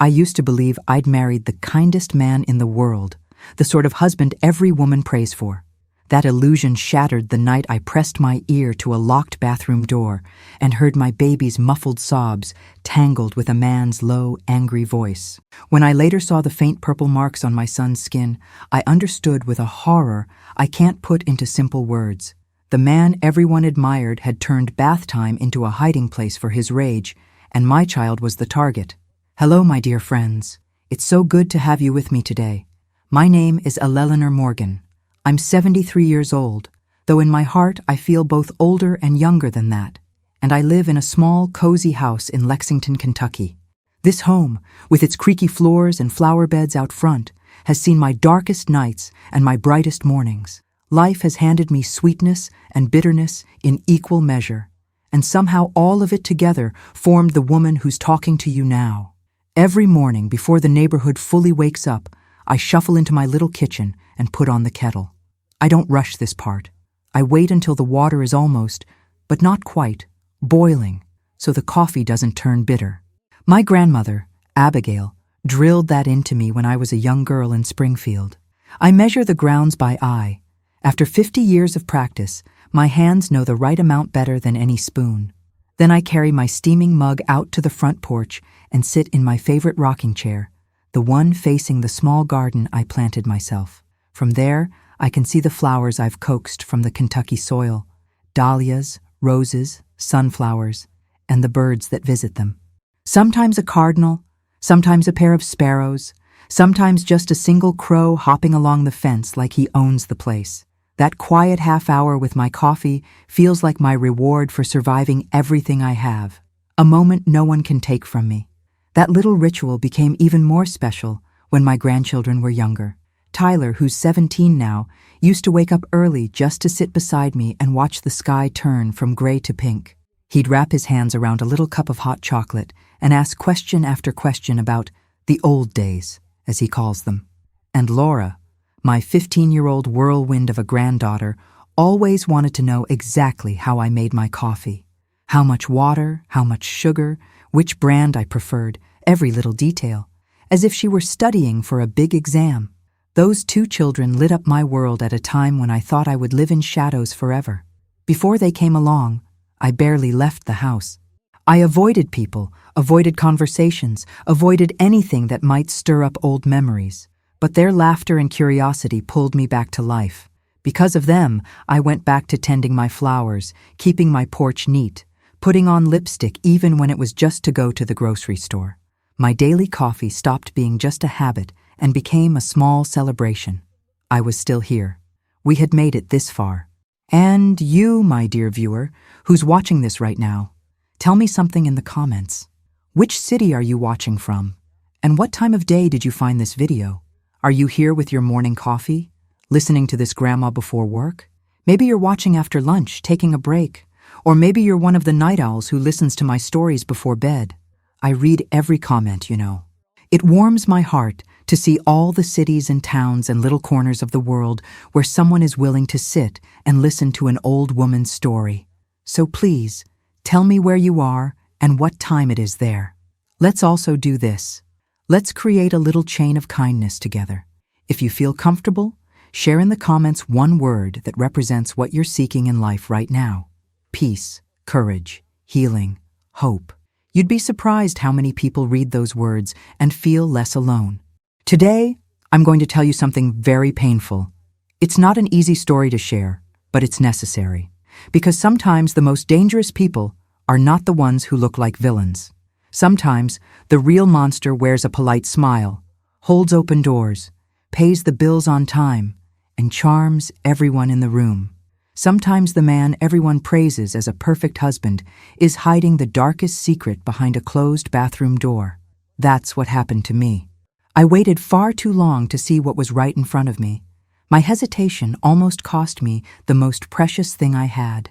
I used to believe I'd married the kindest man in the world, the sort of husband every woman prays for. That illusion shattered the night I pressed my ear to a locked bathroom door and heard my baby's muffled sobs tangled with a man's low, angry voice. When I later saw the faint purple marks on my son's skin, I understood with a horror I can't put into simple words. The man everyone admired had turned bath time into a hiding place for his rage, and my child was the target. Hello, my dear friends. It's so good to have you with me today. My name is Eleanor Morgan. I'm 73 years old, though in my heart I feel both older and younger than that, and I live in a small, cozy house in Lexington, Kentucky. This home, with its creaky floors and flower beds out front, has seen my darkest nights and my brightest mornings. Life has handed me sweetness and bitterness in equal measure, and somehow all of it together formed the woman who's talking to you now. Every morning before the neighborhood fully wakes up, I shuffle into my little kitchen and put on the kettle. I don't rush this part. I wait until the water is almost, but not quite, boiling, so the coffee doesn't turn bitter. My grandmother, Abigail, drilled that into me when I was a young girl in Springfield. I measure the grounds by eye. After 50 years of practice, my hands know the right amount better than any spoon. Then I carry my steaming mug out to the front porch and sit in my favorite rocking chair, the one facing the small garden I planted myself. From there, I can see the flowers I've coaxed from the Kentucky soil, dahlias, roses, sunflowers, and the birds that visit them. Sometimes a cardinal, sometimes a pair of sparrows, sometimes just a single crow hopping along the fence like he owns the place. That quiet half hour with my coffee feels like my reward for surviving everything I have, a moment no one can take from me. That little ritual became even more special when my grandchildren were younger. Tyler, who's 17 now, used to wake up early just to sit beside me and watch the sky turn from gray to pink. He'd wrap his hands around a little cup of hot chocolate and ask question after question about the old days, as he calls them. And Laura, my 15-year-old whirlwind of a granddaughter, always wanted to know exactly how I made my coffee. How much water, how much sugar, which brand I preferred, every little detail, as if she were studying for a big exam. Those two children lit up my world at a time when I thought I would live in shadows forever. Before they came along, I barely left the house. I avoided people, avoided conversations, avoided anything that might stir up old memories. But their laughter and curiosity pulled me back to life. Because of them, I went back to tending my flowers, keeping my porch neat, putting on lipstick even when it was just to go to the grocery store. My daily coffee stopped being just a habit and became a small celebration. I was still here. We had made it this far. And you, my dear viewer, who's watching this right now, tell me something in the comments. Which city are you watching from? And what time of day did you find this video? Are you here with your morning coffee, listening to this grandma before work? Maybe you're watching after lunch, taking a break. Or maybe you're one of the night owls who listens to my stories before bed. I read every comment, you know. It warms my heart to see all the cities and towns and little corners of the world where someone is willing to sit and listen to an old woman's story. So please, tell me where you are and what time it is there. Let's also do this. Let's create a little chain of kindness together. If you feel comfortable, share in the comments one word that represents what you're seeking in life right now. Peace, courage, healing, hope. You'd be surprised how many people read those words and feel less alone. Today, I'm going to tell you something very painful. It's not an easy story to share, but it's necessary. Because sometimes the most dangerous people are not the ones who look like villains. Sometimes the real monster wears a polite smile, holds open doors, pays the bills on time, and charms everyone in the room. Sometimes the man everyone praises as a perfect husband is hiding the darkest secret behind a closed bathroom door. That's what happened to me. I waited far too long to see what was right in front of me. My hesitation almost cost me the most precious thing I had,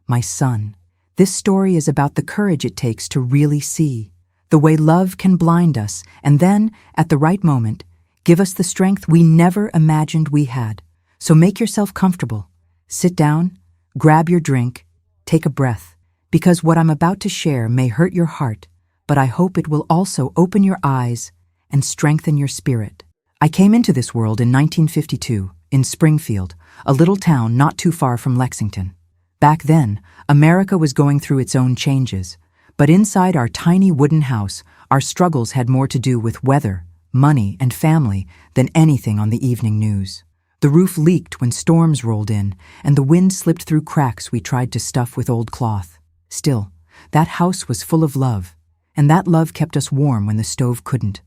my son. This story is about the courage it takes to really see, the way love can blind us and then, at the right moment, give us the strength we never imagined we had. So make yourself comfortable. Sit down, grab your drink, take a breath, because what I'm about to share may hurt your heart, but I hope it will also open your eyes and strengthen your spirit. I came into this world in 1952, in Springfield, a little town not too far from Lexington. Back then, America was going through its own changes, but inside our tiny wooden house, our struggles had more to do with weather, money, and family than anything on the evening news. The roof leaked when storms rolled in, and the wind slipped through cracks we tried to stuff with old cloth. Still, that house was full of love, and that love kept us warm when the stove couldn't.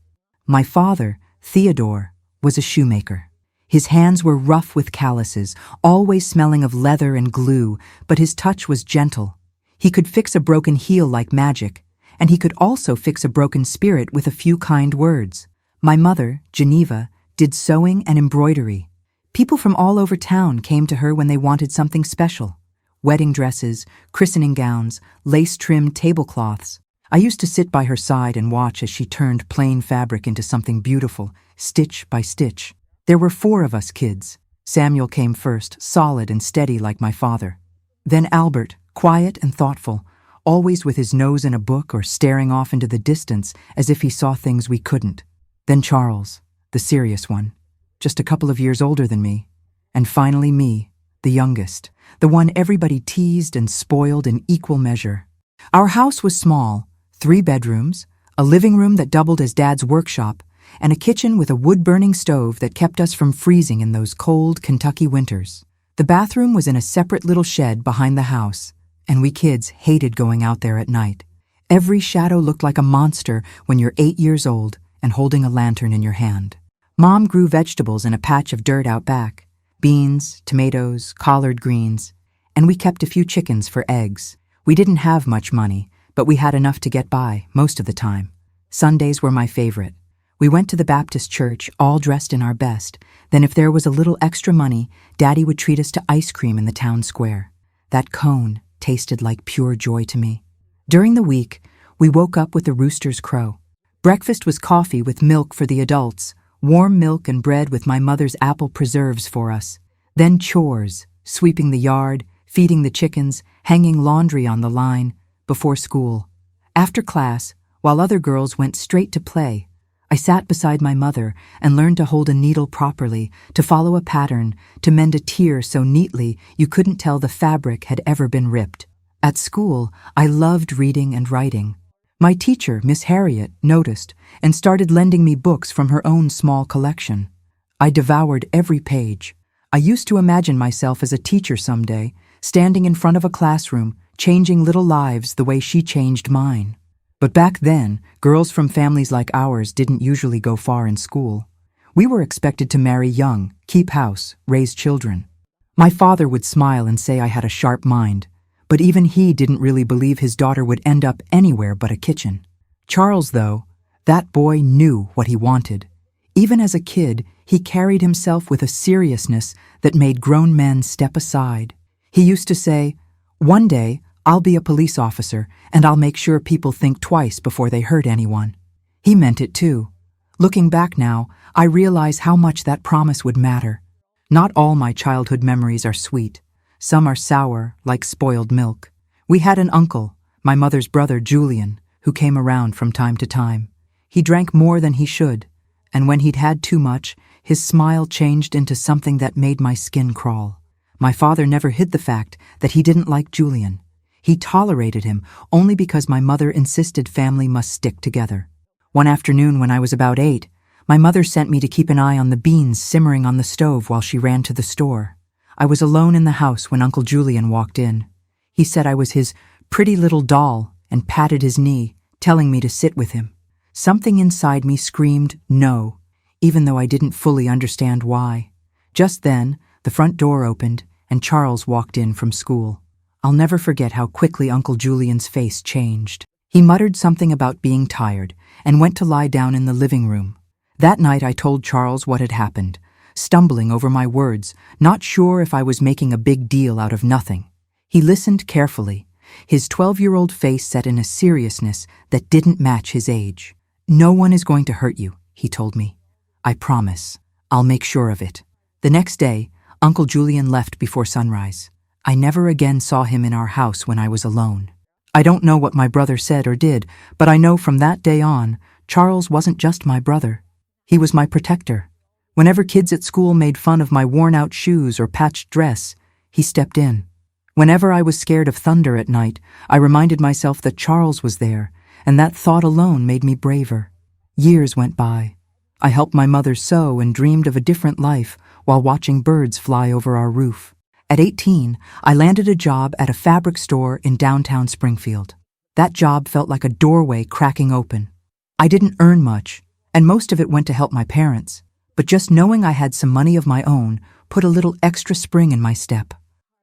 My father, Theodore, was a shoemaker. His hands were rough with calluses, always smelling of leather and glue, but his touch was gentle. He could fix a broken heel like magic, and he could also fix a broken spirit with a few kind words. My mother, Geneva, did sewing and embroidery. People from all over town came to her when they wanted something special. Wedding dresses, christening gowns, lace-trimmed tablecloths. I used to sit by her side and watch as she turned plain fabric into something beautiful, stitch by stitch. There were 4 of us kids. Samuel came first, solid and steady like my father. Then Albert, quiet and thoughtful, always with his nose in a book or staring off into the distance as if he saw things we couldn't. Then Charles, the serious one, just a couple of years older than me. And finally me, the youngest, the one everybody teased and spoiled in equal measure. Our house was small, 3 bedrooms, a living room that doubled as Dad's workshop, and a kitchen with a wood-burning stove that kept us from freezing in those cold Kentucky winters. The bathroom was in a separate little shed behind the house, and we kids hated going out there at night. Every shadow looked like a monster when you're 8 years old and holding a lantern in your hand. Mom grew vegetables in a patch of dirt out back, beans, tomatoes, collard greens, and we kept a few chickens for eggs. We didn't have much money, but we had enough to get by most of the time. Sundays were my favorite. We went to the Baptist church, all dressed in our best. Then if there was a little extra money, Daddy would treat us to ice cream in the town square. That cone tasted like pure joy to me. During the week, we woke up with the rooster's crow. Breakfast was coffee with milk for the adults, warm milk and bread with my mother's apple preserves for us. Then chores, sweeping the yard, feeding the chickens, hanging laundry on the line, before school. After class, while other girls went straight to play, I sat beside my mother and learned to hold a needle properly, to follow a pattern, to mend a tear so neatly you couldn't tell the fabric had ever been ripped. At school, I loved reading and writing. My teacher, Miss Harriet, noticed and started lending me books from her own small collection. I devoured every page. I used to imagine myself as a teacher someday, standing in front of a classroom, changing little lives the way she changed mine. But back then, girls from families like ours didn't usually go far in school. We were expected to marry young, keep house, raise children. My father would smile and say I had a sharp mind, but even he didn't really believe his daughter would end up anywhere but a kitchen. Charles, though, that boy knew what he wanted. Even as a kid, he carried himself with a seriousness that made grown men step aside. He used to say, "One day, I'll be a police officer, and I'll make sure people think twice before they hurt anyone." He meant it too. Looking back now, I realize how much that promise would matter. Not all my childhood memories are sweet. Some are sour, like spoiled milk. We had an uncle, my mother's brother Julian, who came around from time to time. He drank more than he should, and when he'd had too much, his smile changed into something that made my skin crawl. My father never hid the fact that he didn't like Julian. He tolerated him only because my mother insisted family must stick together. One afternoon when I was about 8, my mother sent me to keep an eye on the beans simmering on the stove while she ran to the store. I was alone in the house when Uncle Julian walked in. He said I was his pretty little doll and patted his knee, telling me to sit with him. Something inside me screamed no, even though I didn't fully understand why. Just then, the front door opened and Charles walked in from school. I'll never forget how quickly Uncle Julian's face changed. He muttered something about being tired and went to lie down in the living room. That night I told Charles what had happened, stumbling over my words, not sure if I was making a big deal out of nothing. He listened carefully, his 12-year-old face set in a seriousness that didn't match his age. "No one is going to hurt you," he told me. "I promise. I'll make sure of it." The next day, Uncle Julian left before sunrise. I never again saw him in our house when I was alone. I don't know what my brother said or did, but I know from that day on, Charles wasn't just my brother. He was my protector. Whenever kids at school made fun of my worn-out shoes or patched dress, he stepped in. Whenever I was scared of thunder at night, I reminded myself that Charles was there, and that thought alone made me braver. Years went by. I helped my mother sew and dreamed of a different life while watching birds fly over our roof. At 18, I landed a job at a fabric store in downtown Springfield. That job felt like a doorway cracking open. I didn't earn much, and most of it went to help my parents, but just knowing I had some money of my own put a little extra spring in my step.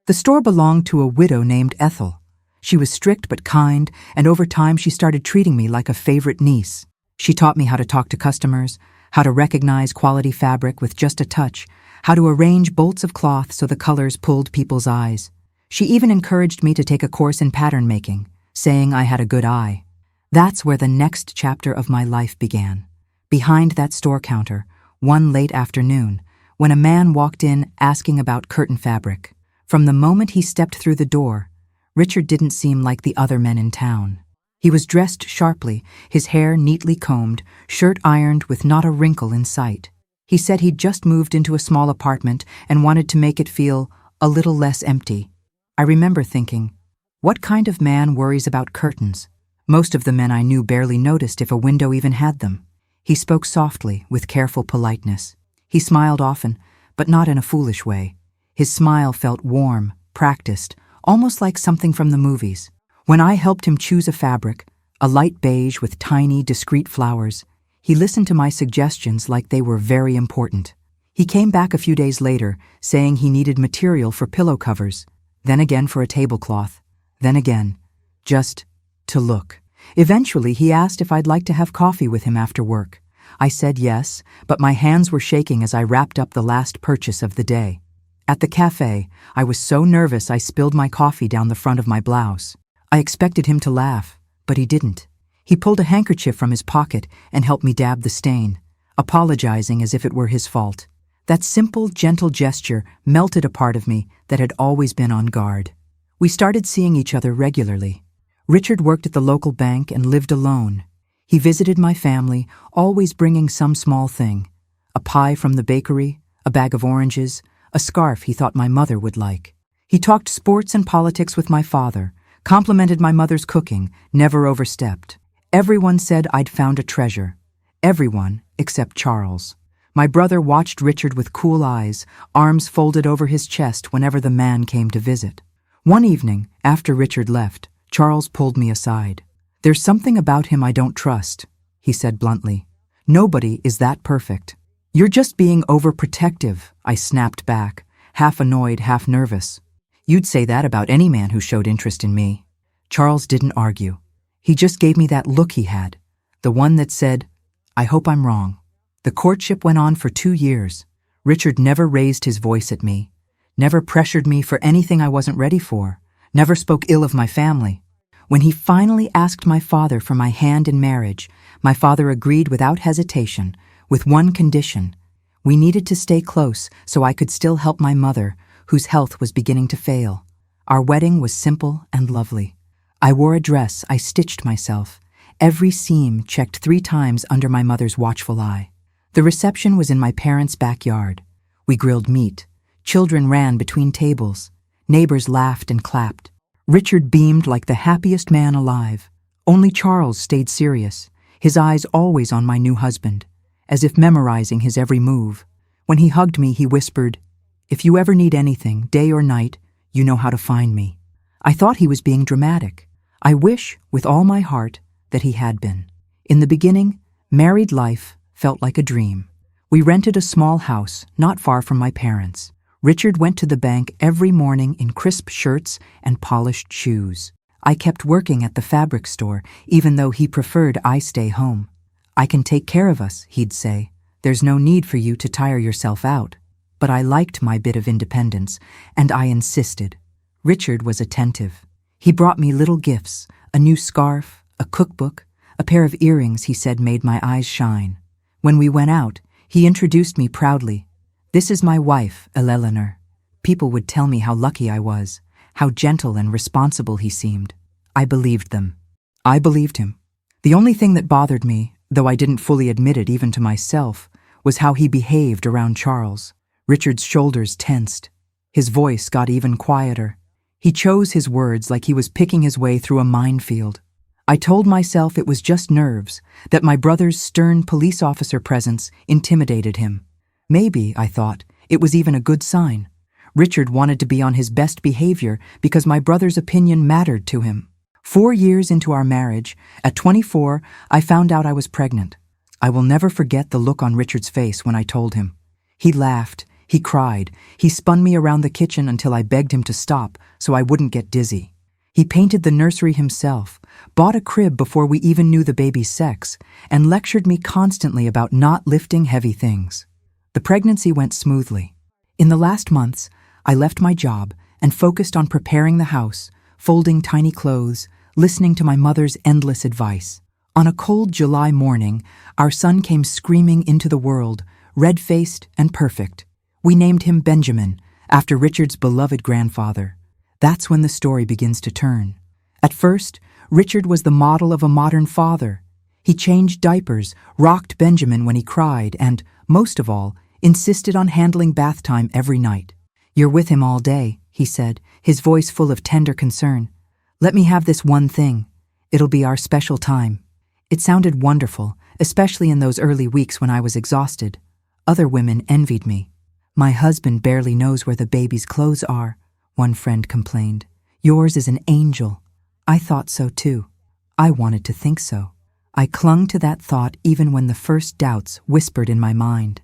The store belonged to a widow named Ethel. She was strict but kind, and over time she started treating me like a favorite niece. She taught me how to talk to customers, how to recognize quality fabric with just a touch, how to arrange bolts of cloth so the colors pulled people's eyes. She even encouraged me to take a course in pattern making, saying I had a good eye. That's where the next chapter of my life began. Behind that store counter, one late afternoon, when a man walked in asking about curtain fabric. From the moment he stepped through the door, Richard didn't seem like the other men in town. He was dressed sharply, his hair neatly combed, shirt ironed with not a wrinkle in sight. He said he'd just moved into a small apartment and wanted to make it feel a little less empty. I remember thinking, what kind of man worries about curtains? Most of the men I knew barely noticed if a window even had them. He spoke softly, with careful politeness. He smiled often, but not in a foolish way. His smile felt warm, practiced, almost like something from the movies. When I helped him choose a fabric, a light beige with tiny, discreet flowers, he listened to my suggestions like they were very important. He came back a few days later, saying he needed material for pillow covers, then again for a tablecloth, then again, just to look. Eventually, he asked if I'd like to have coffee with him after work. I said yes, but my hands were shaking as I wrapped up the last purchase of the day. At the cafe, I was so nervous I spilled my coffee down the front of my blouse. I expected him to laugh, but he didn't. He pulled a handkerchief from his pocket and helped me dab the stain, apologizing as if it were his fault. That simple, gentle gesture melted a part of me that had always been on guard. We started seeing each other regularly. Richard worked at the local bank and lived alone. He visited my family, always bringing some small thing. A pie from the bakery, a bag of oranges, a scarf he thought my mother would like. He talked sports and politics with my father, complimented my mother's cooking, never overstepped. Everyone said I'd found a treasure. Everyone except Charles. My brother watched Richard with cool eyes, arms folded over his chest whenever the man came to visit. One evening, after Richard left, Charles pulled me aside. "There's something about him I don't trust," he said bluntly. "Nobody is that perfect." "You're just being overprotective," I snapped back, half annoyed, half nervous. "You'd say that about any man who showed interest in me." Charles didn't argue. He just gave me that look he had, the one that said, "I hope I'm wrong." The courtship went on for 2 years. Richard never raised his voice at me, never pressured me for anything I wasn't ready for, never spoke ill of my family. When he finally asked my father for my hand in marriage, my father agreed without hesitation, with one condition. We needed to stay close so I could still help my mother, whose health was beginning to fail. Our wedding was simple and lovely. I wore a dress I stitched myself, every seam checked 3 times under my mother's watchful eye. The reception was in my parents' backyard. We grilled meat. Children ran between tables. Neighbors laughed and clapped. Richard beamed like the happiest man alive. Only Charles stayed serious, his eyes always on my new husband, as if memorizing his every move. When he hugged me, he whispered, "If you ever need anything, day or night, you know how to find me." I thought he was being dramatic. I wish, with all my heart, that he had been. In the beginning, married life felt like a dream. We rented a small house not far from my parents. Richard went to the bank every morning in crisp shirts and polished shoes. I kept working at the fabric store, even though he preferred I stay home. "I can take care of us," he'd say. "There's no need for you to tire yourself out." But I liked my bit of independence, and I insisted. Richard was attentive. He brought me little gifts, a new scarf, a cookbook, a pair of earrings he said made my eyes shine. When we went out, he introduced me proudly. "This is my wife, Eleanor." People would tell me how lucky I was, how gentle and responsible he seemed. I believed them. I believed him. The only thing that bothered me, though I didn't fully admit it even to myself, was how he behaved around Charles. Richard's shoulders tensed. His voice got even quieter. He chose his words like he was picking his way through a minefield. I told myself it was just nerves, that my brother's stern police officer presence intimidated him. Maybe, I thought, it was even a good sign. Richard wanted to be on his best behavior because my brother's opinion mattered to him. 4 years into our marriage, at 24, I found out I was pregnant. I will never forget the look on Richard's face when I told him. He laughed, he cried, he spun me around the kitchen until I begged him to stop so I wouldn't get dizzy. He painted the nursery himself, bought a crib before we even knew the baby's sex, and lectured me constantly about not lifting heavy things. The pregnancy went smoothly. In the last months, I left my job and focused on preparing the house, folding tiny clothes, listening to my mother's endless advice. On a cold July morning, our son came screaming into the world, red-faced and perfect. We named him Benjamin, after Richard's beloved grandfather. That's when the story begins to turn. At first, Richard was the model of a modern father. He changed diapers, rocked Benjamin when he cried, and, most of all, insisted on handling bath time every night. "You're with him all day," he said, his voice full of tender concern. "Let me have this one thing. It'll be our special time." It sounded wonderful, especially in those early weeks when I was exhausted. Other women envied me. "My husband barely knows where the baby's clothes are," one friend complained. "Yours is an angel." I thought so too. I wanted to think so. I clung to that thought even when the first doubts whispered in my mind.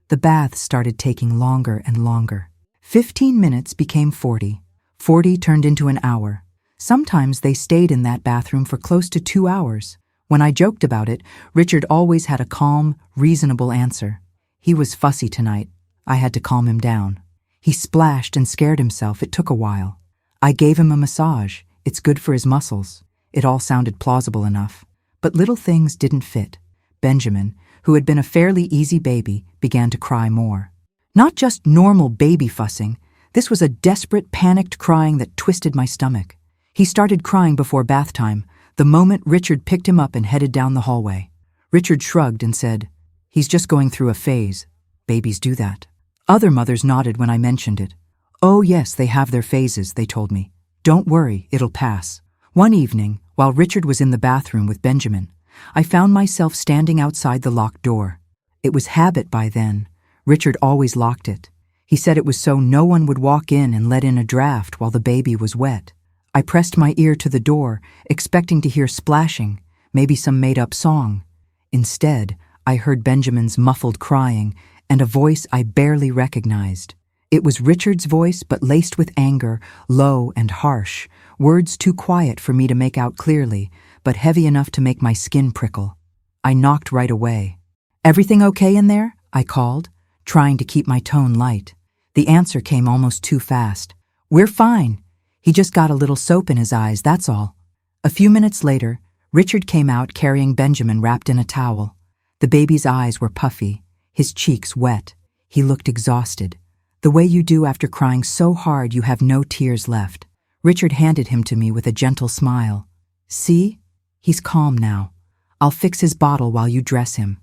The baths started taking longer and longer. 15 minutes became 40. 40 turned into an hour. Sometimes they stayed in that bathroom for close to 2 hours. When I joked about it, Richard always had a calm, reasonable answer. He was fussy tonight. I had to calm him down. He splashed and scared himself. It took a while. I gave him a massage. It's good for his muscles. It all sounded plausible enough. But little things didn't fit. Benjamin, who had been a fairly easy baby, began to cry more. Not just normal baby fussing. This was a desperate, panicked crying that twisted my stomach. He started crying before bath time, the moment Richard picked him up and headed down the hallway. Richard shrugged and said, "He's just going through a phase. Babies do that." Other mothers nodded when I mentioned it. "Oh yes, they have their phases," they told me. "Don't worry, it'll pass." One evening, while Richard was in the bathroom with Benjamin, I found myself standing outside the locked door. It was habit by then. Richard always locked it. He said it was so no one would walk in and let in a draft while the baby was wet. I pressed my ear to the door, expecting to hear splashing, maybe some made-up song. Instead, I heard Benjamin's muffled crying and a voice I barely recognized. It was Richard's voice, but laced with anger, low and harsh, words too quiet for me to make out clearly, but heavy enough to make my skin prickle. I knocked right away. "Everything okay in there?" I called, trying to keep my tone light. The answer came almost too fast. "We're fine. He just got a little soap in his eyes, that's all." A few minutes later, Richard came out carrying Benjamin wrapped in a towel. The baby's eyes were puffy, his cheeks wet. He looked exhausted, the way you do after crying so hard you have no tears left. Richard handed him to me with a gentle smile. "See? He's calm now. I'll fix his bottle while you dress him."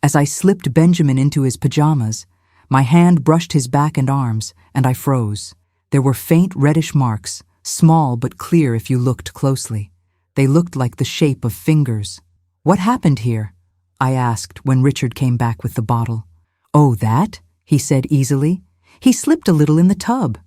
As I slipped Benjamin into his pajamas, my hand brushed his back and arms, and I froze. There were faint reddish marks, small but clear if you looked closely. They looked like the shape of fingers. "What happened here?" I asked when Richard came back with the bottle. "Oh, that?" he said easily. "He slipped a little in the tub.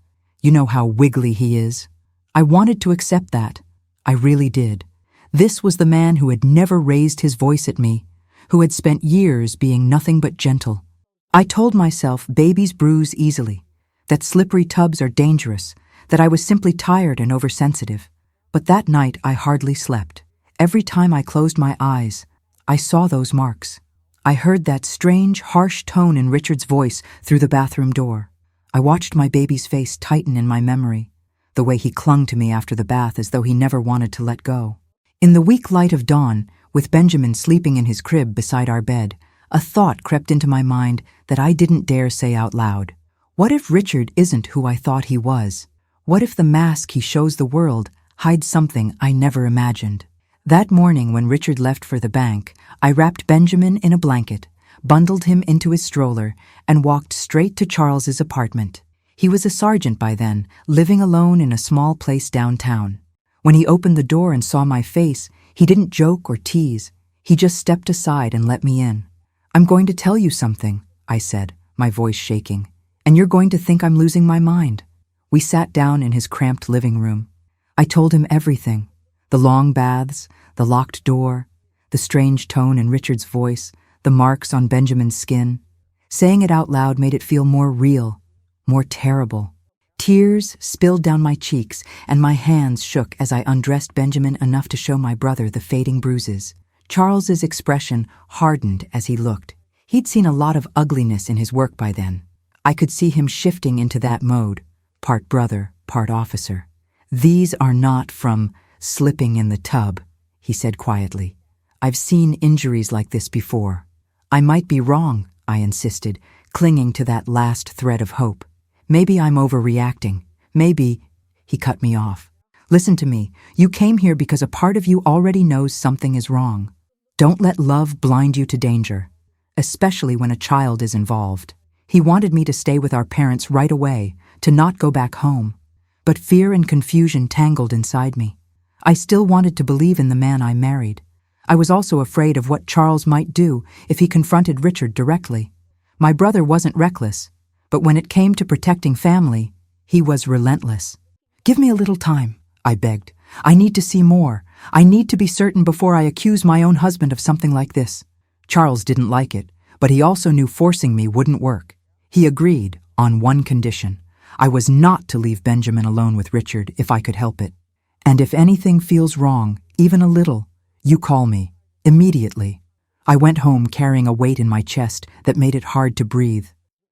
You know how wiggly he is." I wanted to accept that. I really did. This was the man who had never raised his voice at me, who had spent years being nothing but gentle. I told myself babies bruise easily, that slippery tubs are dangerous, that I was simply tired and oversensitive. But that night I hardly slept. Every time I closed my eyes, I saw those marks. I heard that strange, harsh tone in Richard's voice through the bathroom door. I watched my baby's face tighten in my memory, the way he clung to me after the bath as though he never wanted to let go. In the weak light of dawn, with Benjamin sleeping in his crib beside our bed, a thought crept into my mind that I didn't dare say out loud. What if Richard isn't who I thought he was? What if the mask he shows the world hides something I never imagined? That morning when Richard left for the bank, I wrapped Benjamin in a blanket, bundled him into his stroller, and walked straight to Charles's apartment. He was a sergeant by then, living alone in a small place downtown. When he opened the door and saw my face, he didn't joke or tease. He just stepped aside and let me in. "I'm going to tell you something," I said, my voice shaking, "and you're going to think I'm losing my mind." We sat down in his cramped living room. I told him everything: the long baths, the locked door, the strange tone in Richard's voice, the marks on Benjamin's skin. Saying it out loud made it feel more real, more terrible. Tears spilled down my cheeks, and my hands shook as I undressed Benjamin enough to show my brother the fading bruises. Charles's expression hardened as he looked. He'd seen a lot of ugliness in his work by then. I could see him shifting into that mode, part brother, part officer. "These are not from slipping in the tub," he said quietly. "I've seen injuries like this before." "I might be wrong," I insisted, clinging to that last thread of hope. "Maybe I'm overreacting. Maybe—" He cut me off. "Listen to me. You came here because a part of you already knows something is wrong. Don't let love blind you to danger, especially when a child is involved." He wanted me to stay with our parents right away, to not go back home. But fear and confusion tangled inside me. I still wanted to believe in the man I married. I was also afraid of what Charles might do if he confronted Richard directly. My brother wasn't reckless, but when it came to protecting family, he was relentless. "Give me a little time," I begged. "I need to see more. I need to be certain before I accuse my own husband of something like this." Charles didn't like it, but he also knew forcing me wouldn't work. He agreed on one condition. I was not to leave Benjamin alone with Richard if I could help it. "And if anything feels wrong, even a little, you call me, immediately." I went home carrying a weight in my chest that made it hard to breathe.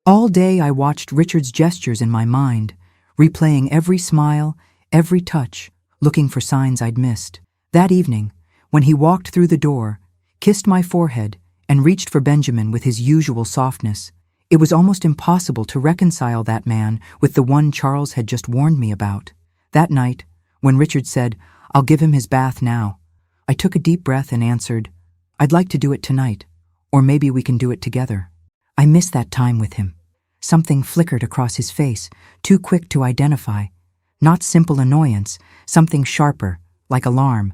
All day I watched Richard's gestures in my mind, replaying every smile, every touch, looking for signs I'd missed. That evening, when he walked through the door, kissed my forehead, and reached for Benjamin with his usual softness, it was almost impossible to reconcile that man with the one Charles had just warned me about. That night, when Richard said, "I'll give him his bath now," I took a deep breath and answered, "I'd like to do it tonight, or maybe we can do it together." I missed that time with him. Something flickered across his face, too quick to identify. Not simple annoyance, something sharper, like alarm.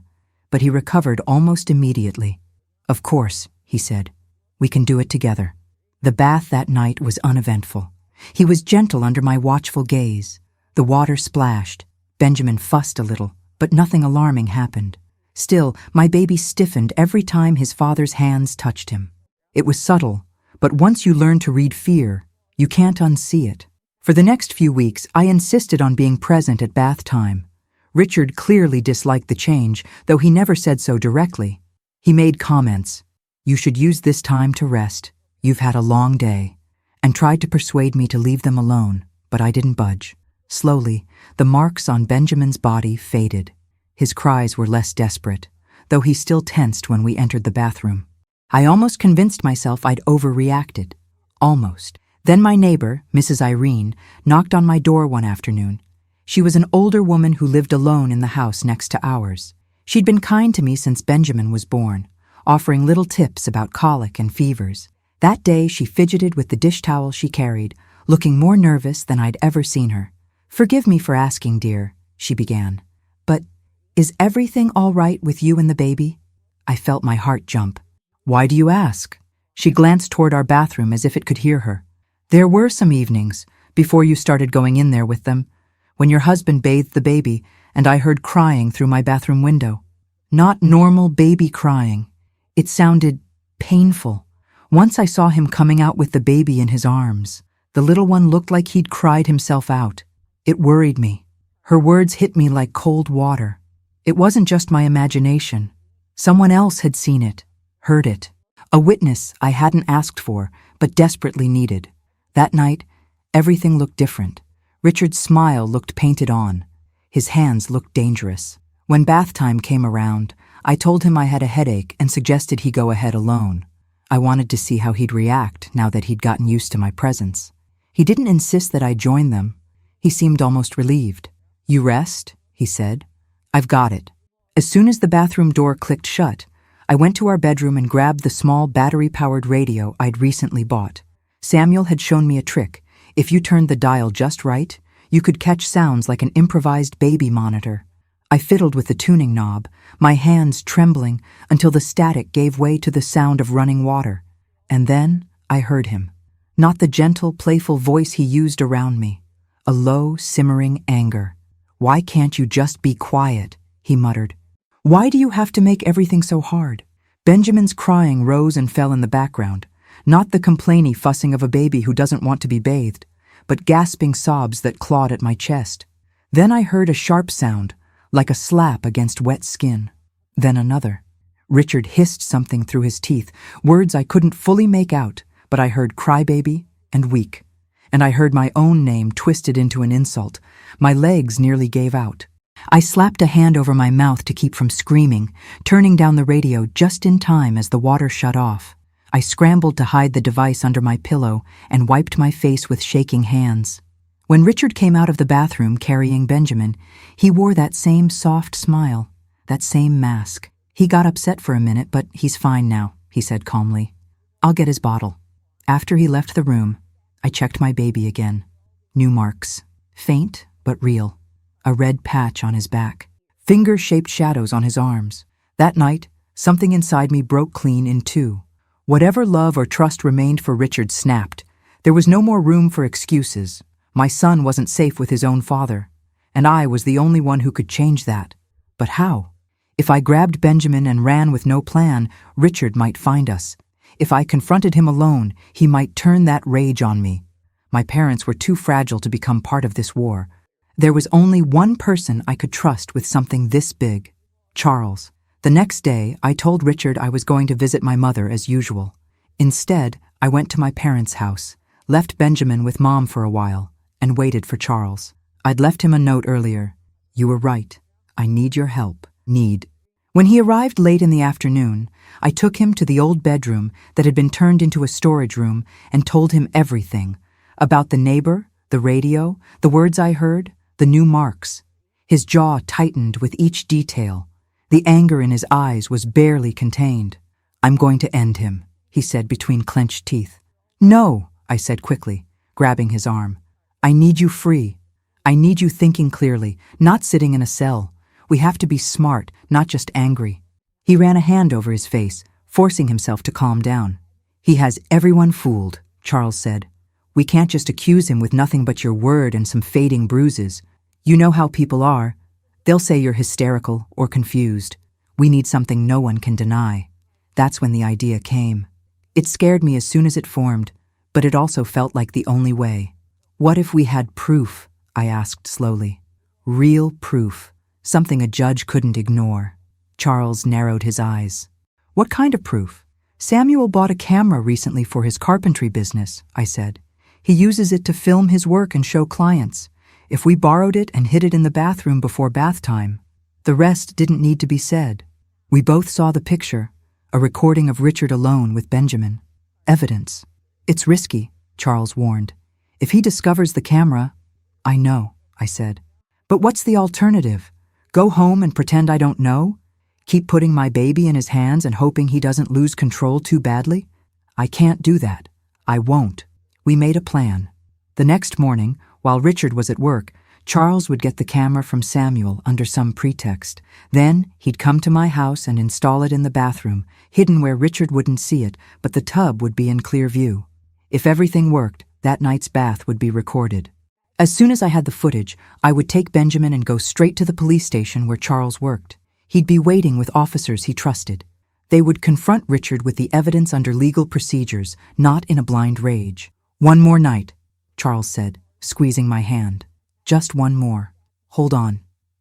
But he recovered almost immediately. "Of course," he said, "we can do it together." The bath that night was uneventful. He was gentle under my watchful gaze. The water splashed. Benjamin fussed a little, but nothing alarming happened. Still, my baby stiffened every time his father's hands touched him. It was subtle, but once you learn to read fear, you can't unsee it. For the next few weeks, I insisted on being present at bath time. Richard clearly disliked the change, though he never said so directly. He made comments. "You should use this time to rest. You've had a long day," and tried to persuade me to leave them alone, but I didn't budge. Slowly, the marks on Benjamin's body faded. His cries were less desperate, though he still tensed when we entered the bathroom. I almost convinced myself I'd overreacted. Almost. Then my neighbor, Mrs. Irene, knocked on my door one afternoon. She was an older woman who lived alone in the house next to ours. She'd been kind to me since Benjamin was born, offering little tips about colic and fevers. That day she fidgeted with the dish towel she carried, looking more nervous than I'd ever seen her. "Forgive me for asking, dear," she began, "but is everything all right with you and the baby?" I felt my heart jump. "Why do you ask?" She glanced toward our bathroom as if it could hear her. "There were some evenings, before you started going in there with them, when your husband bathed the baby and I heard crying through my bathroom window. Not normal baby crying. It sounded painful. Once I saw him coming out with the baby in his arms. The little one looked like he'd cried himself out. It worried me. Her words hit me like cold water. It wasn't just my imagination. Someone else had seen it, heard it. A witness I hadn't asked for, but desperately needed. That night, everything looked different. Richard's smile looked painted on. His hands looked dangerous. When bath time came around, I told him I had a headache and suggested he go ahead alone. I wanted to see how he'd react now that he'd gotten used to my presence. He didn't insist that I join them. He seemed almost relieved. "You rest?" he said. "I've got it." As soon as the bathroom door clicked shut, I went to our bedroom and grabbed the small battery-powered radio I'd recently bought. Samuel had shown me a trick. If you turned the dial just right, you could catch sounds like an improvised baby monitor. I fiddled with the tuning knob, my hands trembling until the static gave way to the sound of running water. And then I heard him. Not the gentle, playful voice he used around me. A low, simmering anger. "Why can't you just be quiet?" he muttered. "Why do you have to make everything so hard?" Benjamin's crying rose and fell in the background. Not the complainy fussing of a baby who doesn't want to be bathed, but gasping sobs that clawed at my chest. Then I heard a sharp sound, like a slap against wet skin. Then another. Richard hissed something through his teeth, words I couldn't fully make out, but I heard crybaby and weak. And I heard my own name twisted into an insult. My legs nearly gave out. I slapped a hand over my mouth to keep from screaming, turning down the radio just in time as the water shut off. I scrambled to hide the device under my pillow and wiped my face with shaking hands. When Richard came out of the bathroom carrying Benjamin, he wore that same soft smile, that same mask. "He got upset for a minute, but he's fine now," he said calmly. "I'll get his bottle." After he left the room, I checked my baby again. New marks. Faint, but real. A red patch on his back. Finger-shaped shadows on his arms. That night, something inside me broke clean in two. Whatever love or trust remained for Richard snapped. There was no more room for excuses. My son wasn't safe with his own father, and I was the only one who could change that. But how? If I grabbed Benjamin and ran with no plan, Richard might find us. If I confronted him alone, he might turn that rage on me. My parents were too fragile to become part of this war. There was only one person I could trust with something this big: Charles. The next day, I told Richard I was going to visit my mother as usual. Instead, I went to my parents' house, left Benjamin with Mom for a while, and waited for Charles. I'd left him a note earlier. "You were right. I need your help. Need." When he arrived late in the afternoon, I took him to the old bedroom that had been turned into a storage room and told him everything. About the neighbor, the radio, the words I heard, the new marks. His jaw tightened with each detail. The anger in his eyes was barely contained. "I'm going to end him," he said between clenched teeth. "No," I said quickly, grabbing his arm. "I need you free. I need you thinking clearly, not sitting in a cell. We have to be smart, not just angry." He ran a hand over his face, forcing himself to calm down. "He has everyone fooled," Charles said. "We can't just accuse him with nothing but your word and some fading bruises. You know how people are. They'll say you're hysterical or confused. We need something no one can deny." That's when the idea came. It scared me as soon as it formed, but it also felt like the only way. "What if we had proof?" I asked slowly. "Real proof. Something a judge couldn't ignore." Charles narrowed his eyes. "What kind of proof?" "Samuel bought a camera recently for his carpentry business," I said. "He uses it to film his work and show clients. If we borrowed it and hid it in the bathroom before bath time, the rest didn't need to be said." We both saw the picture, a recording of Richard alone with Benjamin. Evidence. "It's risky," Charles warned. "If he discovers the camera—" "I know," I said. "But what's the alternative? Go home and pretend I don't know? Keep putting my baby in his hands and hoping he doesn't lose control too badly? I can't do that. I won't." We made a plan. The next morning, while Richard was at work, Charles would get the camera from Samuel under some pretext. Then he'd come to my house and install it in the bathroom, hidden where Richard wouldn't see it, but the tub would be in clear view. If everything worked, that night's bath would be recorded. As soon as I had the footage, I would take Benjamin and go straight to the police station where Charles worked. He'd be waiting with officers he trusted. They would confront Richard with the evidence under legal procedures, not in a blind rage. "One more night," Charles said, squeezing my hand. "Just one more. Hold on."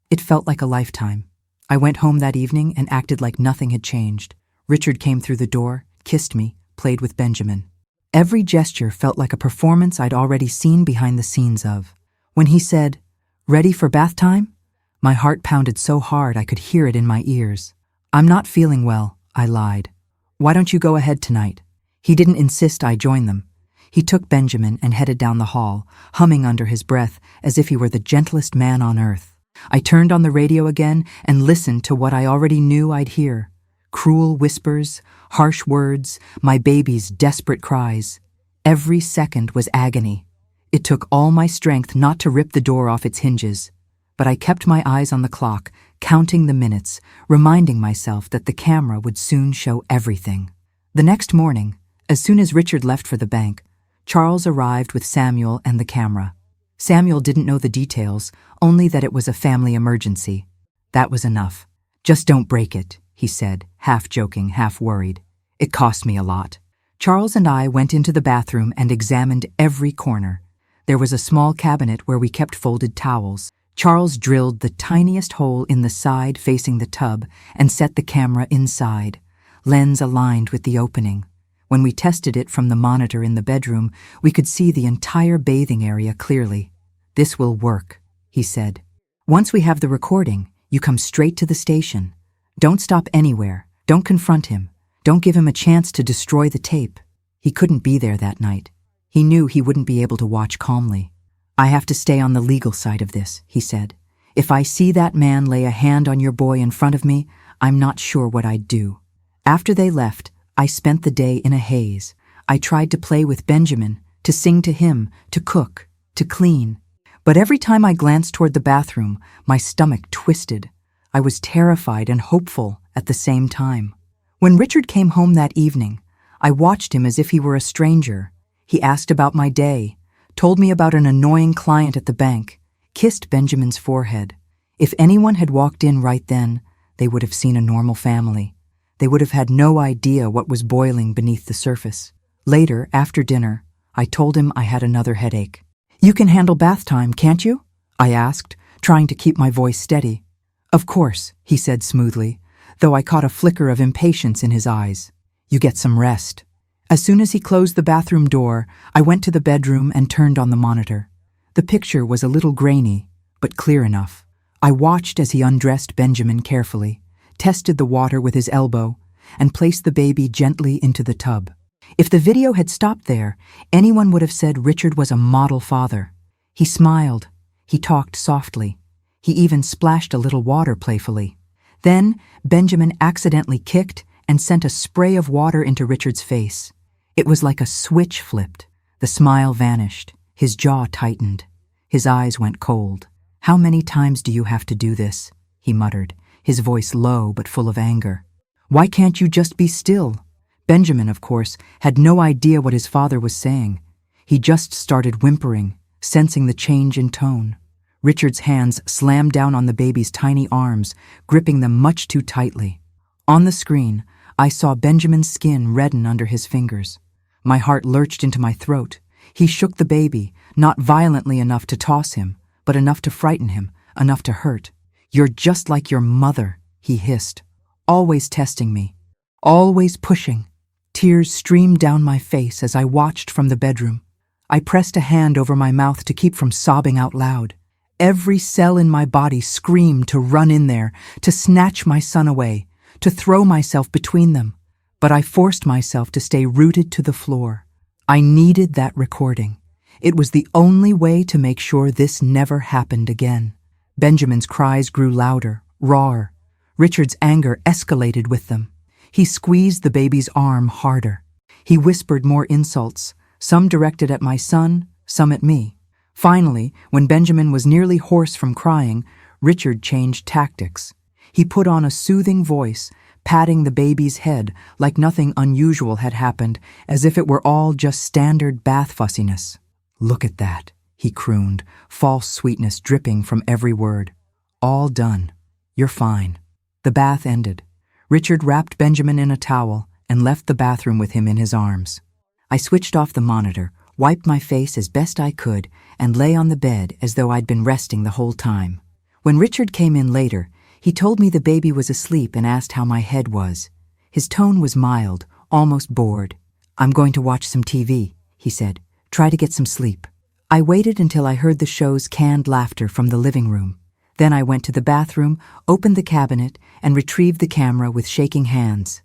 It felt like a lifetime. I went home that evening and acted like nothing had changed. Richard came through the door, kissed me, played with Benjamin. Every gesture felt like a performance I'd already seen behind the scenes of. When he said, "Ready for bath time?" my heart pounded so hard I could hear it in my ears. "I'm not feeling well," I lied. "Why don't you go ahead tonight?" He didn't insist I join them. He took Benjamin and headed down the hall, humming under his breath as if he were the gentlest man on earth. I turned on the radio again and listened to what I already knew I'd hear. Cruel whispers, harsh words, my baby's desperate cries. Every second was agony. It took all my strength not to rip the door off its hinges. But I kept my eyes on the clock, counting the minutes, reminding myself that the camera would soon show everything. The next morning, as soon as Richard left for the bank, Charles arrived with Samuel and the camera. Samuel didn't know the details, only that it was a family emergency. That was enough. "Just don't break it," he said, half joking, half worried. "It cost me a lot." Charles and I went into the bathroom and examined every corner. There was a small cabinet where we kept folded towels. Charles drilled the tiniest hole in the side facing the tub and set the camera inside, lens aligned with the opening. When we tested it from the monitor in the bedroom, we could see the entire bathing area clearly. "This will work," he said. "Once we have the recording, you come straight to the station. Don't stop anywhere. Don't confront him. Don't give him a chance to destroy the tape." He couldn't be there that night. He knew he wouldn't be able to watch calmly. "I have to stay on the legal side of this," he said. "If I see that man lay a hand on your boy in front of me, I'm not sure what I'd do." After they left, I spent the day in a haze. I tried to play with Benjamin, to sing to him, to cook, to clean. But every time I glanced toward the bathroom, my stomach twisted. I was terrified and hopeful at the same time. When Richard came home that evening, I watched him as if he were a stranger. He asked about my day, told me about an annoying client at the bank, kissed Benjamin's forehead. If anyone had walked in right then, they would have seen a normal family. They would have had no idea what was boiling beneath the surface. Later, after dinner, I told him I had another headache. "You can handle bath time, can't you?" I asked, trying to keep my voice steady. "Of course," he said smoothly, though I caught a flicker of impatience in his eyes. "You get some rest." As soon as he closed the bathroom door, I went to the bedroom and turned on the monitor. The picture was a little grainy, but clear enough. I watched as he undressed Benjamin carefully, tested the water with his elbow, and placed the baby gently into the tub. If the video had stopped there, anyone would have said Richard was a model father. He smiled. He talked softly. He even splashed a little water playfully. Then Benjamin accidentally kicked and sent a spray of water into Richard's face. It was like a switch flipped. The smile vanished. His jaw tightened. His eyes went cold. "How many times do you have to do this?" he muttered, his voice low but full of anger. "Why can't you just be still?" Benjamin, of course, had no idea what his father was saying. He just started whimpering, sensing the change in tone. Richard's hands slammed down on the baby's tiny arms, gripping them much too tightly. On the screen, I saw Benjamin's skin redden under his fingers. My heart lurched into my throat. He shook the baby, not violently enough to toss him, but enough to frighten him, enough to hurt. "You're just like your mother," he hissed. "Always testing me. Always pushing." Tears streamed down my face as I watched from the bedroom. I pressed a hand over my mouth to keep from sobbing out loud. Every cell in my body screamed to run in there, to snatch my son away, to throw myself between them. But I forced myself to stay rooted to the floor. I needed that recording. It was the only way to make sure this never happened again. Benjamin's cries grew louder, rawer. Richard's anger escalated with them. He squeezed the baby's arm harder. He whispered more insults, some directed at my son, some at me. Finally, when Benjamin was nearly hoarse from crying, Richard changed tactics. He put on a soothing voice, patting the baby's head like nothing unusual had happened, as if it were all just standard bath fussiness. "Look at that," he crooned, false sweetness dripping from every word. "All done. You're fine." The bath ended. Richard wrapped Benjamin in a towel and left the bathroom with him in his arms. I switched off the monitor, wiped my face as best I could, and lay on the bed as though I'd been resting the whole time. When Richard came in later, he told me the baby was asleep and asked how my head was. His tone was mild, almost bored. "I'm going to watch some TV," he said. "Try to get some sleep." I waited until I heard the show's canned laughter from the living room. Then I went to the bathroom, opened the cabinet, and retrieved the camera with shaking hands.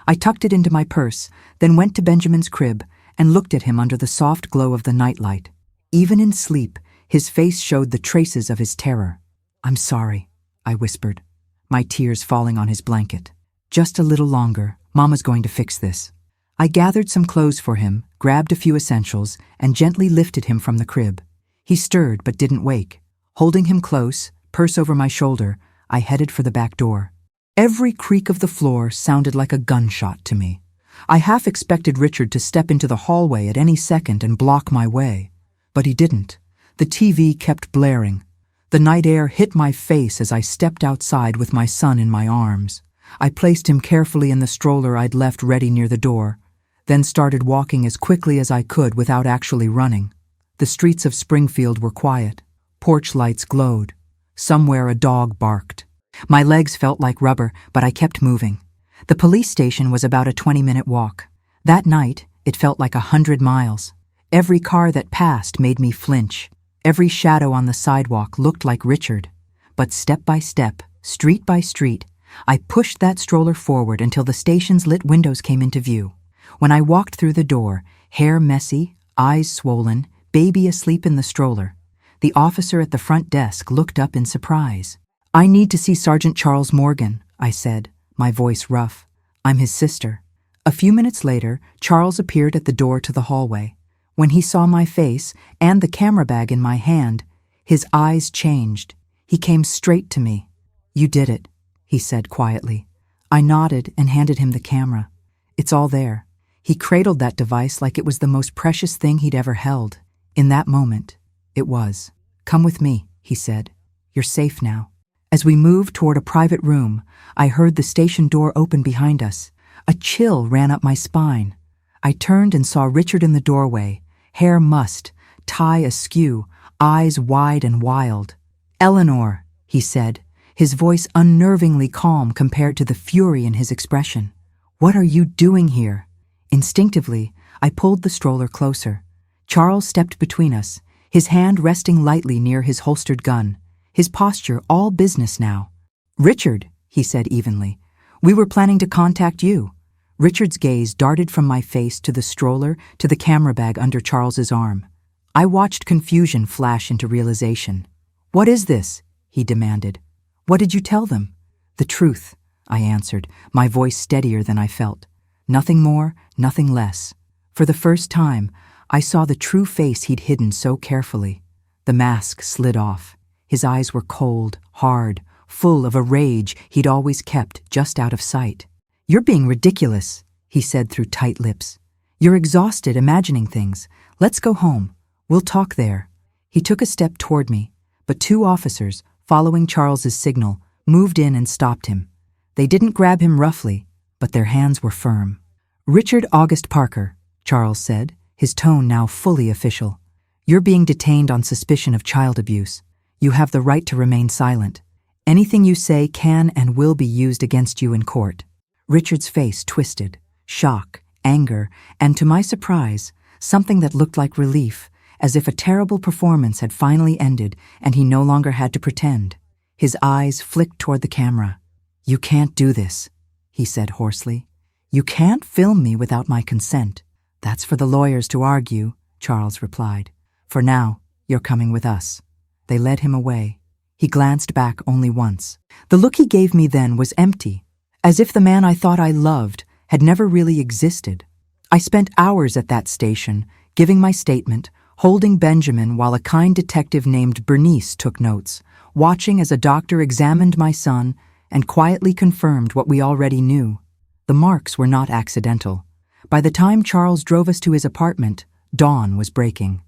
I tucked it into my purse, then went to Benjamin's crib and looked at him under the soft glow of the nightlight. Even in sleep, his face showed the traces of his terror. I'm sorry, I whispered, my tears falling on his blanket. Just a little longer, Mama's going to fix this. I gathered some clothes for him, grabbed a few essentials, and gently lifted him from the crib. He stirred but didn't wake. Holding him close, purse over my shoulder, I headed for the back door. Every creak of the floor sounded like a gunshot to me. I half expected Richard to step into the hallway at any second and block my way. But he didn't. The TV kept blaring. The night air hit my face as I stepped outside with my son in my arms. I placed him carefully in the stroller I'd left ready near the door, then started walking as quickly as I could without actually running. The streets of Springfield were quiet. Porch lights glowed. Somewhere a dog barked. My legs felt like rubber, but I kept moving. The police station was about a 20-minute walk. That night, it felt like 100 miles. Every car that passed made me flinch. Every shadow on the sidewalk looked like Richard. But step by step, street by street, I pushed that stroller forward until the station's lit windows came into view. When I walked through the door, hair messy, eyes swollen, baby asleep in the stroller, the officer at the front desk looked up in surprise. "I need to see Sergeant Charles Morgan," I said, my voice rough. "I'm his sister." A few minutes later, Charles appeared at the door to the hallway. When he saw my face and the camera bag in my hand, his eyes changed. He came straight to me. "You did it," he said quietly. I nodded and handed him the camera. "It's all there." He cradled that device like it was the most precious thing he'd ever held. In that moment, it was. "Come with me," he said. "You're safe now." As we moved toward a private room, I heard the station door open behind us. A chill ran up my spine. I turned and saw Richard in the doorway, hair mussed, tie askew, eyes wide and wild. "Eleanor," he said, his voice unnervingly calm compared to the fury in his expression. "What are you doing here?" Instinctively, I pulled the stroller closer. Charles stepped between us, his hand resting lightly near his holstered gun, his posture all business now. "Richard," he said evenly, "we were planning to contact you." Richard's gaze darted from my face to the stroller to the camera bag under Charles's arm. I watched confusion flash into realization. "What is this?" he demanded. "What did you tell them?" "The truth," I answered, my voice steadier than I felt. Nothing more, nothing less. For the first time, I saw the true face he'd hidden so carefully. The mask slid off. His eyes were cold, hard, full of a rage he'd always kept just out of sight. "You're being ridiculous," he said through tight lips. "You're exhausted imagining things. Let's go home. We'll talk there." He took a step toward me, but two officers, following Charles's signal, moved in and stopped him. They didn't grab him roughly, but their hands were firm. "Richard August Parker," Charles said, his tone now fully official. "You're being detained on suspicion of child abuse. You have the right to remain silent. Anything you say can and will be used against you in court." Richard's face twisted, shock, anger, and to my surprise, something that looked like relief, as if a terrible performance had finally ended and he no longer had to pretend. His eyes flicked toward the camera. "You can't do this," he said hoarsely. "You can't film me without my consent." "That's for the lawyers to argue," Charles replied. "For now, you're coming with us." They led him away. He glanced back only once. The look he gave me then was empty, as if the man I thought I loved had never really existed. I spent hours at that station, giving my statement, holding Benjamin while a kind detective named Bernice took notes, watching as a doctor examined my son and quietly confirmed what we already knew. The marks were not accidental. By the time Charles drove us to his apartment, dawn was breaking.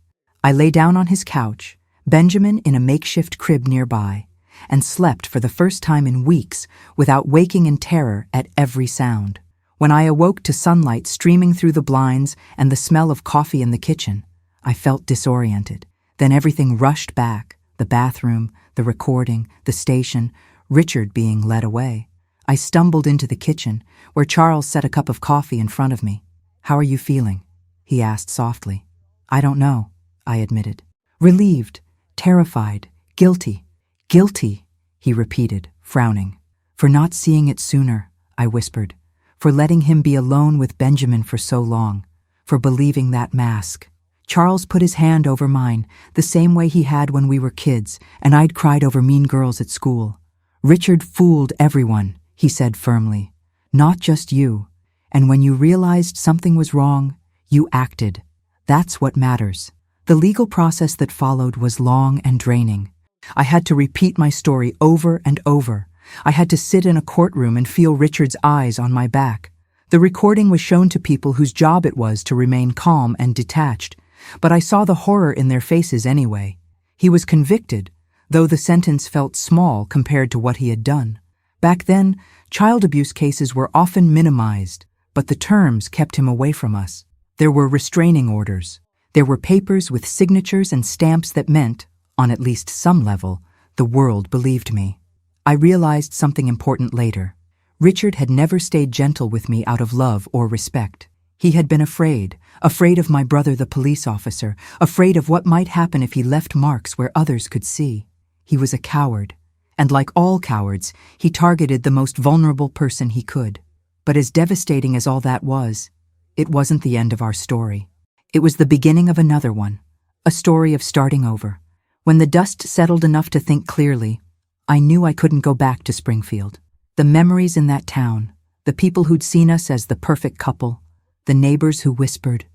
I lay down on his couch, Benjamin in a makeshift crib nearby, and slept for the first time in weeks without waking in terror at every sound. When I awoke to sunlight streaming through the blinds and the smell of coffee in the kitchen, I felt disoriented. Then everything rushed back: the bathroom, the recording, the station, Richard being led away. I stumbled into the kitchen, where Charles set a cup of coffee in front of me. "How are you feeling?" he asked softly. "I don't know," I admitted. "Relieved, terrified, guilty." "Guilty," he repeated, frowning. "For not seeing it sooner," I whispered. "For letting him be alone with Benjamin for so long. For believing that mask." Charles put his hand over mine, the same way he had when we were kids, and I'd cried over mean girls at school. Richard fooled everyone, he said firmly. Not just you. And when you realized something was wrong, you acted. That's what matters. The legal process that followed was long and draining. I had to repeat my story over and over. I had to sit in a courtroom and feel Richard's eyes on my back. The recording was shown to people whose job it was to remain calm and detached, but I saw the horror in their faces anyway. He was convicted, though the sentence felt small compared to what he had done. Back then, child abuse cases were often minimized, but the terms kept him away from us. There were restraining orders. There were papers with signatures and stamps that meant, on at least some level, the world believed me. I realized something important later. Richard had never stayed gentle with me out of love or respect. He had been afraid of my brother the police officer, afraid of what might happen if he left marks where others could see. He was a coward, and like all cowards, he targeted the most vulnerable person he could. But as devastating as all that was, it wasn't the end of our story. It was the beginning of another one, a story of starting over. When the dust settled enough to think clearly, I knew I couldn't go back to Springfield. The memories in that town, the people who'd seen us as the perfect couple, the neighbors who whispered,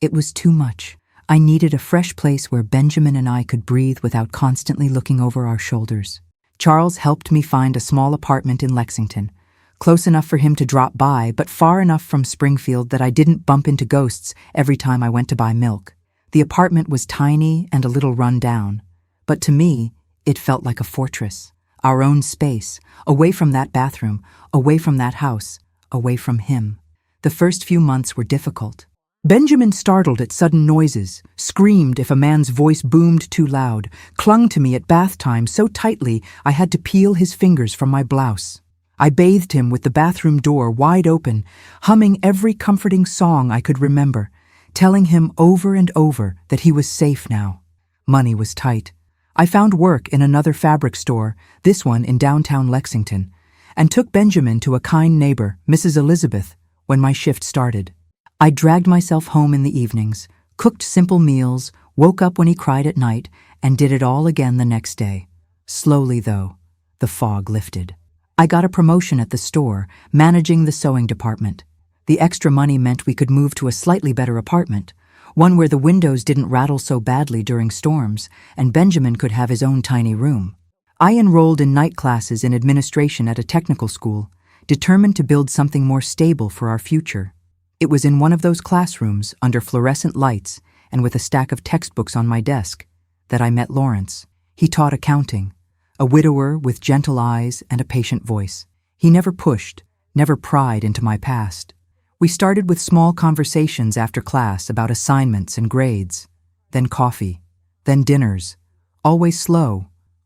it was too much. I needed a fresh place where Benjamin and I could breathe without constantly looking over our shoulders. Charles helped me find a small apartment in Lexington, close enough for him to drop by, but far enough from Springfield that I didn't bump into ghosts every time I went to buy milk. The apartment was tiny and a little run down, but to me, it felt like a fortress. Our own space, away from that bathroom, away from that house, away from him. The first few months were difficult. Benjamin startled at sudden noises, screamed if a man's voice boomed too loud, clung to me at bath time so tightly I had to peel his fingers from my blouse. I bathed him with the bathroom door wide open, humming every comforting song I could remember, telling him over and over that he was safe now. Money was tight. I found work in another fabric store, this one in downtown Lexington, and took Benjamin to a kind neighbor, Mrs. Elizabeth, when my shift started. I dragged myself home in the evenings, cooked simple meals, woke up when he cried at night, and did it all again the next day. Slowly, though, the fog lifted. I got a promotion at the store, managing the sewing department. The extra money meant we could move to a slightly better apartment, one where the windows didn't rattle so badly during storms, and Benjamin could have his own tiny room. I enrolled in night classes in administration at a technical school, determined to build something more stable for our future. It was in one of those classrooms, under fluorescent lights and with a stack of textbooks on my desk, that I met Lawrence. He taught accounting, a widower with gentle eyes and a patient voice. He never pushed, never pried into my past. We started with small conversations after class about assignments and grades, then coffee, then dinners, always slow,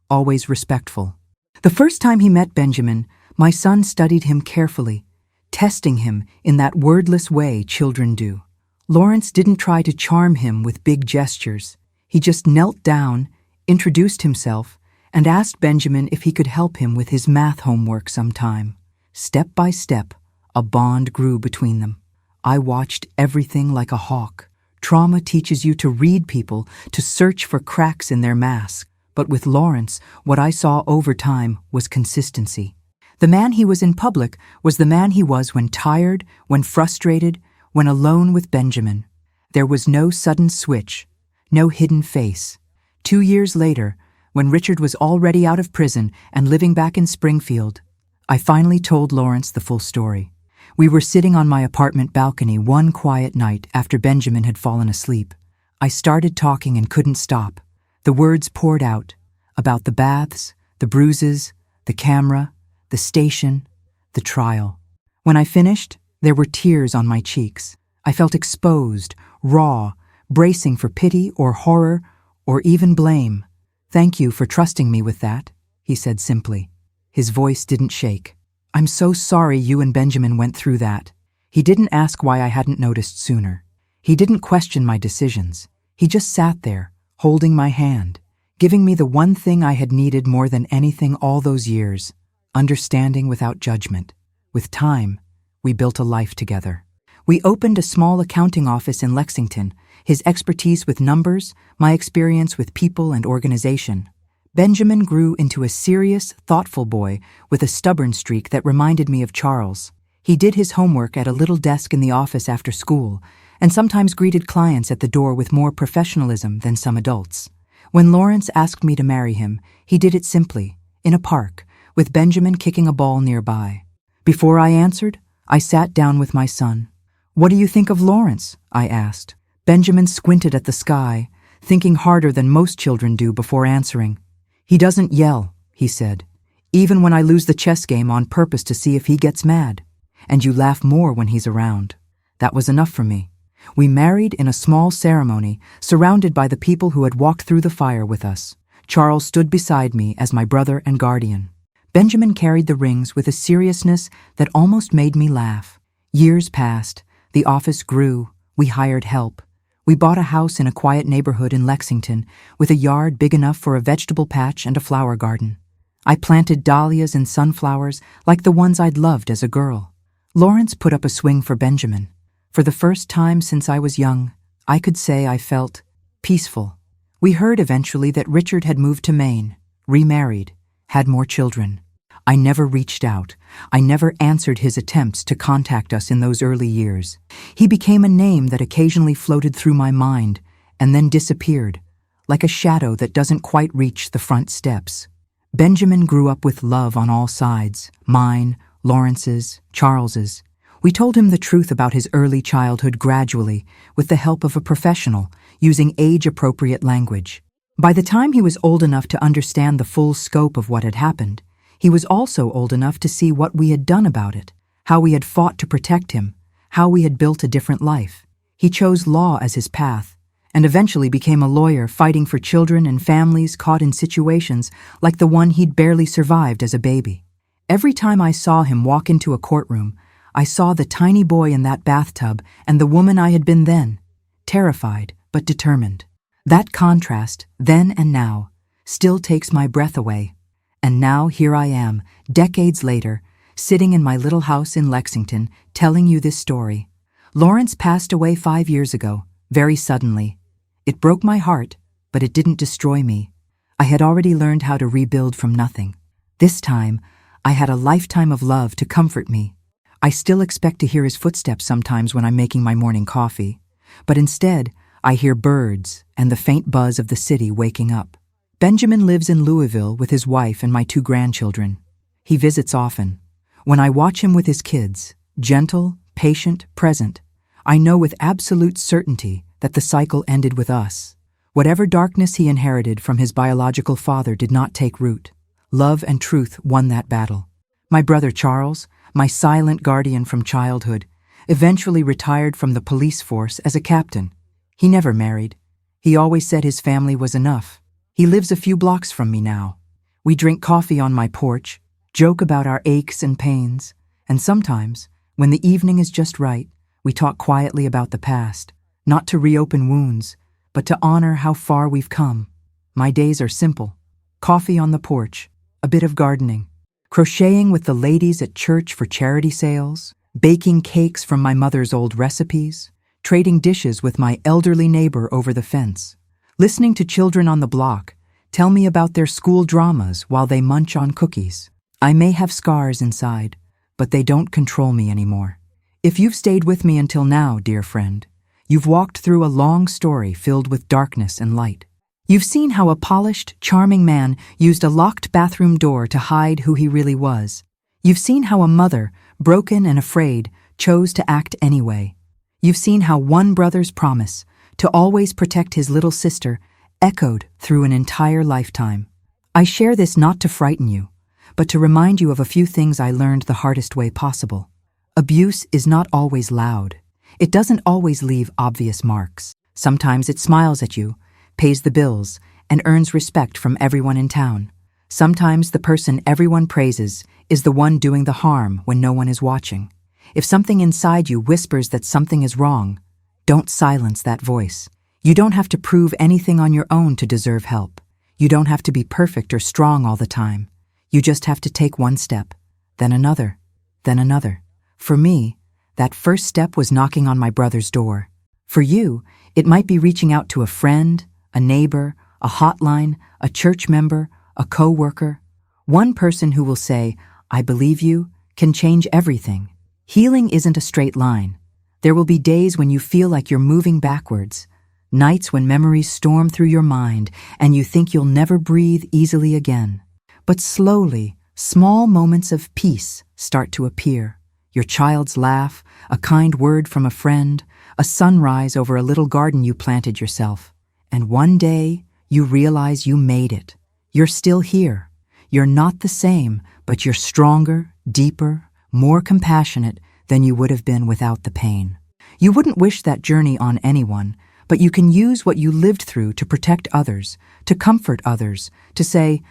always respectful. The first time he met Benjamin, my son studied him carefully, testing him in that wordless way children do. Lawrence didn't try to charm him with big gestures. He just knelt down, introduced himself, and asked Benjamin if he could help him with his math homework sometime. Step by step, a bond grew between them. I watched everything like a hawk. Trauma teaches you to read people, to search for cracks in their mask. But with Lawrence, what I saw over time was consistency. The man he was in public was the man he was when tired, when frustrated, when alone with Benjamin. There was no sudden switch, no hidden face. 2 years later, when Richard was already out of prison and living back in Springfield, I finally told Lawrence the full story. We were sitting on my apartment balcony one quiet night after Benjamin had fallen asleep. I started talking and couldn't stop. The words poured out about the baths, the bruises, the camera, the station, the trial. When I finished, there were tears on my cheeks. I felt exposed, raw, bracing for pity or horror or even blame. "Thank you for trusting me with that," he said simply. His voice didn't shake. "I'm so sorry you and Benjamin went through that." He didn't ask why I hadn't noticed sooner. He didn't question my decisions. He just sat there, holding my hand, giving me the one thing I had needed more than anything all those years, understanding without judgment. With time, we built a life together. We opened a small accounting office in Lexington, his expertise with numbers, my experience with people and organization. Benjamin grew into a serious, thoughtful boy with a stubborn streak that reminded me of Charles. He did his homework at a little desk in the office after school, and sometimes greeted clients at the door with more professionalism than some adults. When Lawrence asked me to marry him, he did it simply, in a park, with Benjamin kicking a ball nearby. Before I answered, I sat down with my son. "What do you think of Lawrence?" I asked. Benjamin squinted at the sky, thinking harder than most children do before answering. "He doesn't yell," he said, "even when I lose the chess game on purpose to see if he gets mad. And you laugh more when he's around." That was enough for me. We married in a small ceremony, surrounded by the people who had walked through the fire with us. Charles stood beside me as my brother and guardian. Benjamin carried the rings with a seriousness that almost made me laugh. Years passed, the office grew, we hired help. We bought a house in a quiet neighborhood in Lexington, with a yard big enough for a vegetable patch and a flower garden. I planted dahlias and sunflowers like the ones I'd loved as a girl. Lawrence put up a swing for Benjamin. For the first time since I was young, I could say I felt peaceful. We heard eventually that Richard had moved to Maine, remarried, had more children. I never reached out. I never answered his attempts to contact us in those early years. He became a name that occasionally floated through my mind and then disappeared, like a shadow that doesn't quite reach the front steps. Benjamin grew up with love on all sides, mine, Lawrence's, Charles's. We told him the truth about his early childhood gradually, with the help of a professional, using age-appropriate language. By the time he was old enough to understand the full scope of what had happened, he was also old enough to see what we had done about it, how we had fought to protect him, how we had built a different life. He chose law as his path, and eventually became a lawyer fighting for children and families caught in situations like the one he'd barely survived as a baby. Every time I saw him walk into a courtroom, I saw the tiny boy in that bathtub and the woman I had been then, terrified but determined. That contrast, then and now, still takes my breath away. And now here I am, decades later, sitting in my little house in Lexington, telling you this story. Lawrence passed away 5 years ago, very suddenly. It broke my heart, but it didn't destroy me. I had already learned how to rebuild from nothing. This time, I had a lifetime of love to comfort me. I still expect to hear his footsteps sometimes when I'm making my morning coffee, but instead, I hear birds and the faint buzz of the city waking up. Benjamin lives in Louisville with his wife and my 2 grandchildren. He visits often. When I watch him with his kids, gentle, patient, present, I know with absolute certainty that the cycle ended with us. Whatever darkness he inherited from his biological father did not take root. Love and truth won that battle. My brother Charles, my silent guardian from childhood, eventually retired from the police force as a captain. He never married. He always said his family was enough. He lives a few blocks from me now. We drink coffee on my porch, joke about our aches and pains, and sometimes, when the evening is just right, we talk quietly about the past, not to reopen wounds, but to honor how far we've come. My days are simple. Coffee on the porch, a bit of gardening, crocheting with the ladies at church for charity sales, baking cakes from my mother's old recipes, trading dishes with my elderly neighbor over the fence, listening to children on the block tell me about their school dramas while they munch on cookies. I may have scars inside, but they don't control me anymore. If you've stayed with me until now, dear friend, you've walked through a long story filled with darkness and light. You've seen how a polished, charming man used a locked bathroom door to hide who he really was. You've seen how a mother, broken and afraid, chose to act anyway. You've seen how one brother's promise to always protect his little sister echoed through an entire lifetime. I share this not to frighten you, but to remind you of a few things I learned the hardest way possible. Abuse is not always loud. It doesn't always leave obvious marks. Sometimes it smiles at you, pays the bills, and earns respect from everyone in town. Sometimes the person everyone praises is the one doing the harm when no one is watching. If something inside you whispers that something is wrong, don't silence that voice. You don't have to prove anything on your own to deserve help. You don't have to be perfect or strong all the time. You just have to take one step, then another, then another. For me, that first step was knocking on my brother's door. For you, it might be reaching out to a friend, a neighbor, a hotline, a church member, a coworker. One person who will say, "I believe you," can change everything. Healing isn't a straight line. There will be days when you feel like you're moving backwards, nights when memories storm through your mind and you think you'll never breathe easily again. But slowly, small moments of peace start to appear. Your child's laugh, a kind word from a friend, a sunrise over a little garden you planted yourself. And one day, you realize you made it. You're still here. You're not the same, but you're stronger, deeper, more compassionate than you would have been without the pain. You wouldn't wish that journey on anyone, but you can use what you lived through to protect others, to comfort others, to say,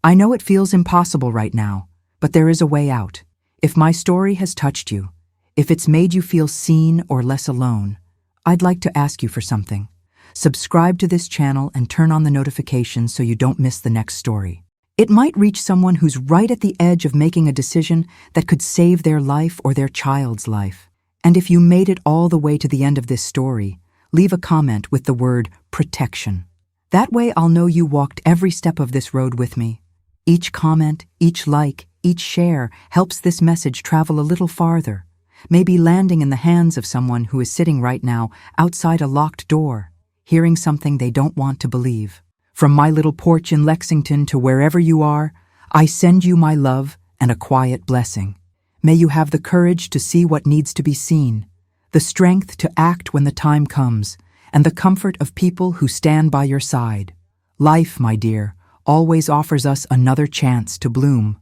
"I know it feels impossible right now, but there is a way out." If my story has touched you, if it's made you feel seen or less alone, I'd like to ask you for something. Subscribe to this channel and turn on the notifications so you don't miss the next story. It might reach someone who's right at the edge of making a decision that could save their life or their child's life. And if you made it all the way to the end of this story, leave a comment with the word protection. That way I'll know you walked every step of this road with me. Each comment, each like, each share helps this message travel a little farther, maybe landing in the hands of someone who is sitting right now outside a locked door, hearing something they don't want to believe. From my little porch in Lexington to wherever you are, I send you my love and a quiet blessing. May you have the courage to see what needs to be seen, the strength to act when the time comes, and the comfort of people who stand by your side. Life, my dear, always offers us another chance to bloom.